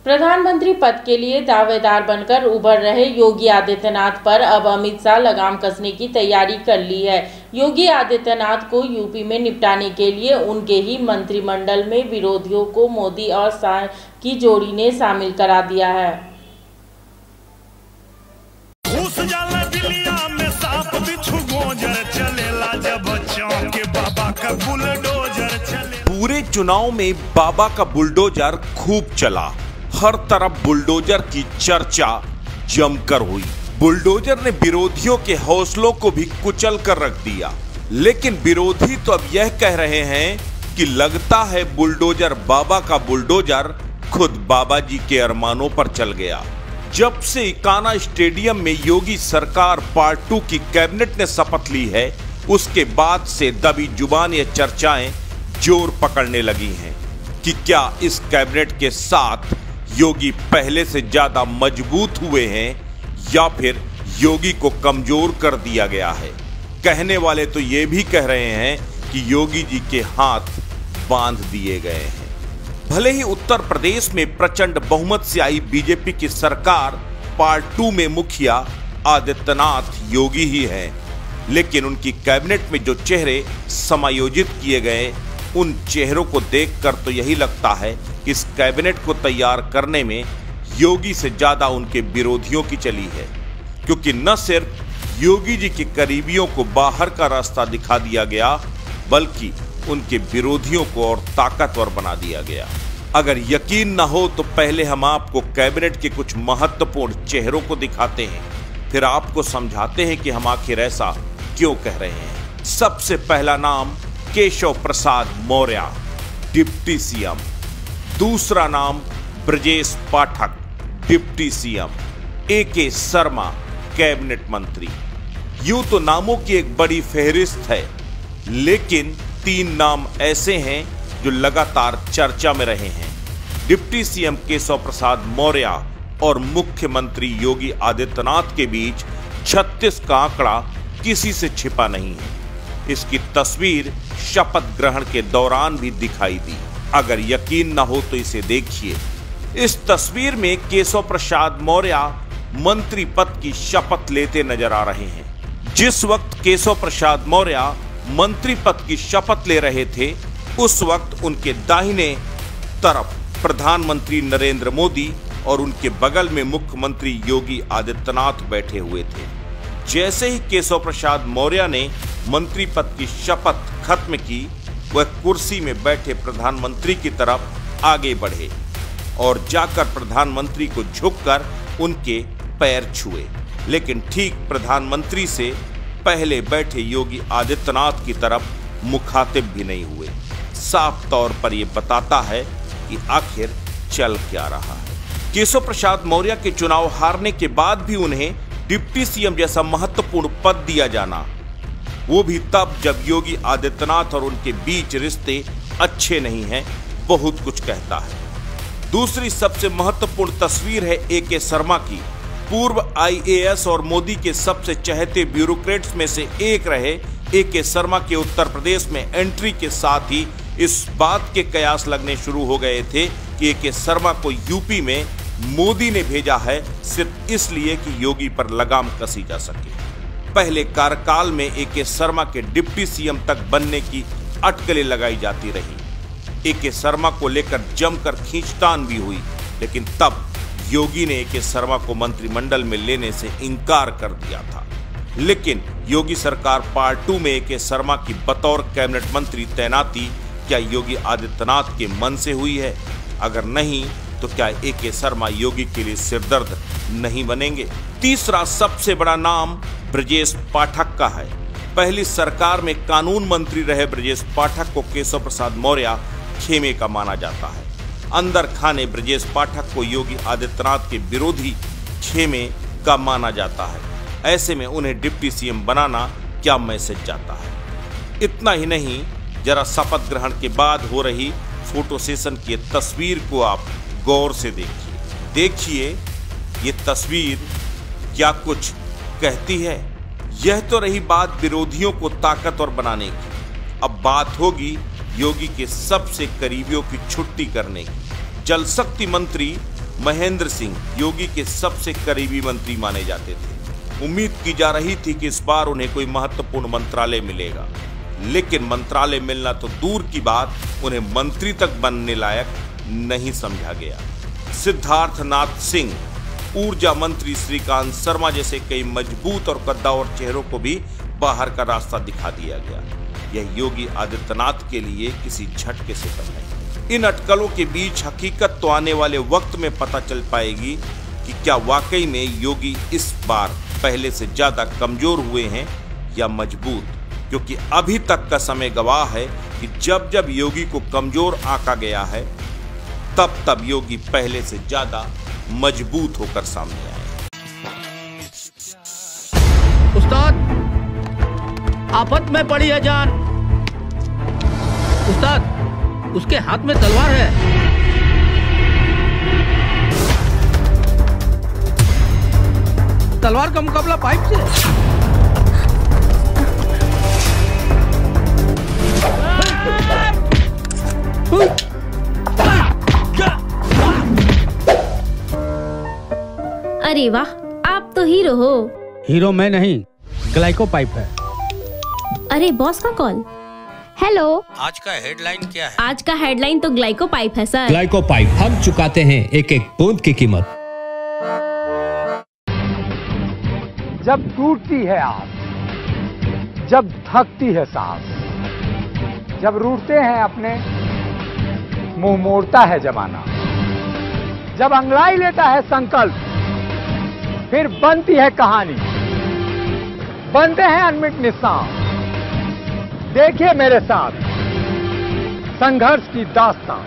प्रधानमंत्री पद के लिए दावेदार बनकर उभर रहे योगी आदित्यनाथ पर अब अमित शाह लगाम कसने की तैयारी कर ली है। योगी आदित्यनाथ को यूपी में निपटाने के लिए उनके ही मंत्रिमंडल में विरोधियों को मोदी और शाह की जोड़ी ने शामिल करा दिया है। पूरे चुनाव में बाबा का बुलडोजर खूब चला। हर तरफ बुलडोजर की चर्चा जमकर हुई। बुलडोजर ने विरोधियों के हौसलों को भी कुचल कर रख दिया। लेकिन विरोधी तो अब यह कह रहे हैं कि लगता है बुलडोजर बाबा का बुलडोजर खुद बाबा जी के अरमानों पर चल गया। जब से इकाना स्टेडियम में योगी सरकार पार्ट 2 की कैबिनेट ने शपथ ली है, उसके बाद से दबी जुबान ये चर्चाएं जोर पकड़ने लगी हैं कि क्या इस कैबिनेट के साथ योगी पहले से ज्यादा मजबूत हुए हैं या फिर योगी को कमजोर कर दिया गया है। कहने वाले तो ये भी कह रहे हैं कि योगी जी के हाथ बांध दिए गए हैं। भले ही उत्तर प्रदेश में प्रचंड बहुमत से आई बीजेपी की सरकार पार्ट 2 में मुखिया आदित्यनाथ योगी ही है, लेकिन उनकी कैबिनेट में जो चेहरे समायोजित किए गए, उन चेहरों को देखकर तो यही लगता है कि इस कैबिनेट को तैयार करने में योगी से ज्यादा उनके विरोधियों की चली है, क्योंकि न सिर्फ योगी जी के करीबियों को बाहर का रास्ता दिखा दिया गया, बल्कि उनके विरोधियों को और ताकतवर बना दिया गया। अगर यकीन न हो तो पहले हम आपको कैबिनेट के कुछ महत्वपूर्ण चेहरों को दिखाते हैं, फिर आपको समझाते हैं कि हम आखिर ऐसा क्यों कह रहे हैं। सबसे पहला नाम केशव प्रसाद मौर्य, डिप्टी सीएम। दूसरा नाम Brajesh Pathak, deputy CM. AK Sharma, cabinet मंत्री। यूं तो नामों की एक बड़ी फहरिस्त है, लेकिन 3 नाम ऐसे हैं जो लगातार चर्चा में रहे हैं। डिप्टी सीएम केशव प्रसाद मौर्य और मुख्यमंत्री योगी आदित्यनाथ के बीच 36 का आंकड़ा किसी से छिपा नहीं है। इसकी तस्वीर शपथ ग्रहण के दौरान भी दिखाई दी। अगर यकीन न हो तो इसे देखिए। इस तस्वीर में केशव प्रसाद मौर्य मंत्री पद की शपथ लेते नजर आ रहे हैं। जिस वक्त केशव प्रसाद मौर्य मंत्री पद की शपथ ले रहे थे, उस वक्त उनके दाहिने तरफ प्रधानमंत्री नरेंद्र मोदी और उनके बगल में मुख्यमंत्री योगी आदित्यनाथ बैठे हुए थे। जैसे ही केशव प्रसाद मौर्य ने मंत्री पद की शपथ खत्म की, वह कुर्सी में बैठे प्रधानमंत्री की तरफ आगे बढ़े और जाकर प्रधानमंत्री को झुककर उनके पैर छुए। लेकिन ठीक प्रधानमंत्री से पहले बैठे योगी आदित्यनाथ की तरफ मुखातिब भी नहीं हुए। साफ तौर पर यह बताता है कि आखिर चल क्या रहा है। केशव प्रसाद मौर्य के चुनाव हारने के बाद भी उन्हें डिप्टी सीएम जैसा महत्वपूर्ण पद दिया जाना, वो भी तब जब योगी आदित्यनाथ और उनके बीच रिश्ते अच्छे नहीं हैं, बहुत कुछ कहता है। दूसरी सबसे महत्वपूर्ण तस्वीर है AK शर्मा की। पूर्व IAS और मोदी के सबसे चहेते ब्यूरोक्रेट्स में से एक रहे AK शर्मा के उत्तर प्रदेश में एंट्री के साथ ही इस बात के कयास लगने शुरू हो गए थे कि AK शर्मा को यूपी में मोदी ने भेजा है सिर्फ इसलिए कि योगी पर लगाम कसी जा सके। पहले कार्यकाल में AK शर्मा के डिप्टी सीएम तक बनने की अटकलें लगाई जाती रही। AK शर्मा को लेकर जमकर खींचतान भी हुई, लेकिन तब योगी ने AK शर्मा को मंत्रिमंडल में लेने से इनकार कर दिया था। लेकिन योगी सरकार पार्ट 2 में AK शर्मा की बतौर कैबिनेट मंत्री तैनाती क्या योगी आदित्यनाथ के मन से हुई है? अगर नहीं तो क्या AK शर्मा योगी के लिए सिरदर्द नहीं बनेंगे? तीसरा सबसे बड़ा नाम ब्रजेश पाठक का है। पहली सरकार में कानून मंत्री रहे ब्रजेश पाठक को केशव प्रसाद मौर्य खेमे का माना जाता है। अंदर खाने ब्रजेश पाठक को योगी आदित्यनाथ के विरोधी खेमे का माना जाता है। ऐसे में उन्हें डिप्टी सीएम बनाना क्या मैसेज जाता है? इतना ही नहीं, जरा शपथ ग्रहण के बाद हो रही फोटो सेशन की तस्वीर को आप गौर से देखिए। ये तस्वीर क्या कुछ कहती है? यह तो रही बात विरोधियों को ताकतवर बनाने की। अब बात होगी योगी के सबसे करीबियों की छुट्टी करने की। जल शक्ति मंत्री महेंद्र सिंह योगी के सबसे करीबी मंत्री माने जाते थे। उम्मीद की जा रही थी कि इस बार उन्हें कोई महत्वपूर्ण मंत्रालय मिलेगा, लेकिन मंत्रालय मिलना तो दूर की बात, उन्हें मंत्री तक बनने लायक नहीं समझा गया। सिद्धार्थनाथ सिंह, ऊर्जा मंत्री श्रीकांत शर्मा जैसे कई मजबूत और कद्दावर चेहरों को भी बाहर का रास्ता दिखा दिया गया। यह योगी आदित्यनाथ के लिए किसी झटके से कम है। इन अटकलों के बीच हकीकत तो आने वाले वक्त में पता चल पाएगी कि क्या वाकई में योगी इस बार पहले से ज्यादा कमजोर हुए हैं या मजबूत, क्योंकि अभी तक का समय गवाह है कि जब जब योगी को कमजोर आंका गया है, तब तब योगी पहले से ज्यादा मजबूत होकर सामने आए। उस्ताद, आफत में पड़ी है जान। उस्ताद, उसके हाथ में तलवार है। तलवार का मुकाबला पाइप से। अरे वाह, आप तो हीरो हो। हीरो मैं नहीं, ग्लाइको पाइप है। अरे बॉस का कॉल। हेलो, आज का हेडलाइन क्या है? आज का हेडलाइन तो ग्लाइको पाइप है सर। ग्लाइको पाइप, हम चुकाते हैं एक एक बूंद की कीमत। जब टूटती है आस, जब थकती है सांस, जब रूठते हैं अपने, मुंह मोड़ता है जमाना, जब अंगड़ाई लेता है संकल्प, फिर बनती है कहानी, बनते हैं अनमिट निशान। देखिए मेरे साथ संघर्ष की दास्तान।